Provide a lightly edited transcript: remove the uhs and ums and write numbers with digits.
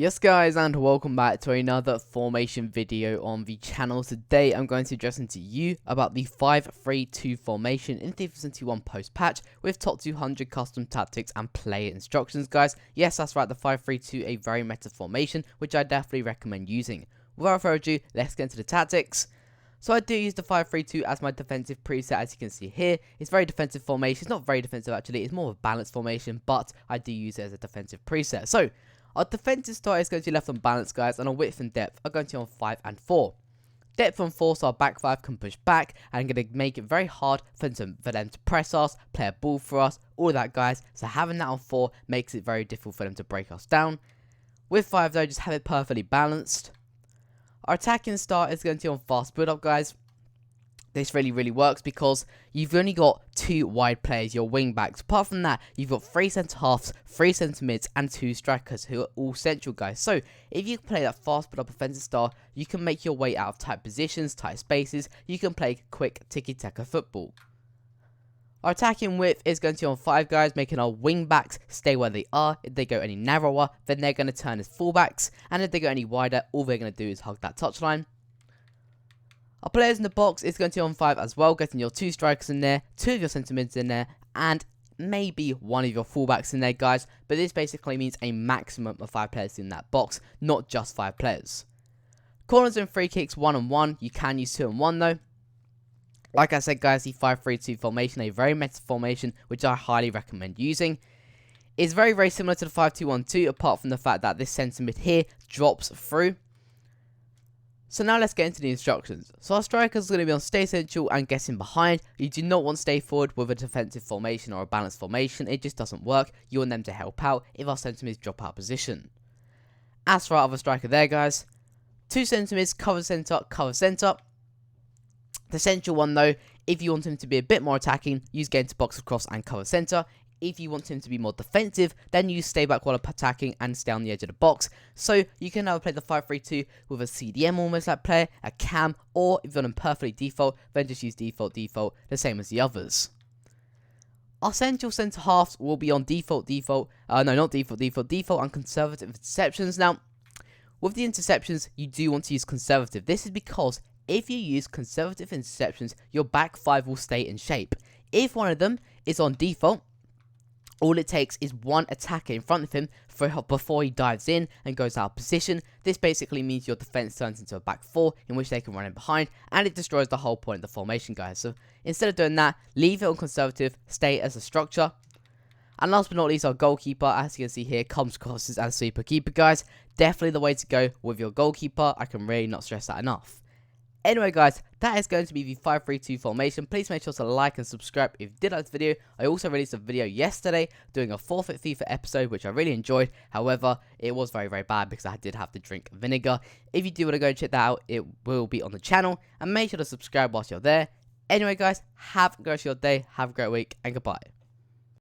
Yes guys, and welcome back to another formation video on the channel. Today I'm going to address to you about the 5-3-2 formation in FIFA 21 post patch with top 200 custom tactics and player instructions guys. Yes, that's right, the 5-3-2, a very meta formation which I definitely recommend using. Without further ado, let's get into the tactics. So I do use the 5-3-2 as my defensive preset, as you can see here. It's very defensive formation. It's not very defensive actually, it's more of a balanced formation, but I do use it as a defensive preset. So our defensive start is going to be left on balance guys, and our width and depth are going to be on 5 and 4. Depth on 4, so our back 5 can push back and going to make it very hard for them to press us, play a ball for us, all of that guys. So having that on 4 makes it very difficult for them to break us down. With 5 though, just have it perfectly balanced. Our attacking start is going to be on fast build up guys. This really works because you've only got 2 wide players, your wing backs. Apart from that, you've got 3 centre halves, 3 centre mids, and 2 strikers who are all central guys. So if you play that fast build up offensive style, you can make your way out of tight positions, tight spaces. You can play quick tiki-taka football. Our attacking width is going to be on 5 guys, making our wing backs stay where they are. If they go any narrower, then they're going to turn as fullbacks, and if they go any wider, all they're going to do is hug that touchline. Our players in the box is going to be on 5 as well, getting your 2 strikers in there, 2 of your centre mids in there, and maybe 1 of your fullbacks in there guys. But this basically means a maximum of 5 players in that box, not just 5 players. Corners and free kicks 1 and 1, you can use 2 and 1 though. Like I said guys, the 5-3-2 formation, a very meta formation which I highly recommend using. It's very similar to the 5-2-1-2 apart from the fact that this centre mid here drops through. So now let's get into the instructions. So our strikers are going to be on stay central and getting behind. You do not want to stay forward with a defensive formation or a balanced formation. It just doesn't work. You want them to help out if our centre mids drop out of position. As for our other striker there guys, 2 centre mids, cover centre, cover centre. The central one though, if you want him to be a bit more attacking, use get into box across and cover centre. If you want him to be more defensive, then use stay back while attacking and stay on the edge of the box. So you can now play the 5-3-2 with a CDM almost like player, a cam, or if you're on perfectly default, then just use default, the same as the others. Our central centre halves will be on default and conservative interceptions. Now, with the interceptions, you do want to use conservative. This is because if you use conservative interceptions, your back 5 will stay in shape. If one of them is on default, all it takes is 1 attacker in front of him before he dives in and goes out of position. This basically means your defense turns into a back 4 in which they can run in behind, and it destroys the whole point of the formation guys. So instead of doing that, leave it on conservative, stay as a structure. And last but not least, our goalkeeper, as you can see here, comes across as super keeper guys. Definitely the way to go with your goalkeeper. I can really not stress that enough. Anyway guys, that is going to be the 5-3-2 formation. Please make sure to like and subscribe if you did like this video. I also released a video yesterday doing a forfeit FIFA episode which I really enjoyed. However, it was very bad because I did have to drink vinegar. If you do want to go and check that out, it will be on the channel. And make sure to subscribe whilst you're there. Anyway guys, have a great rest of your day, have a great week, and goodbye.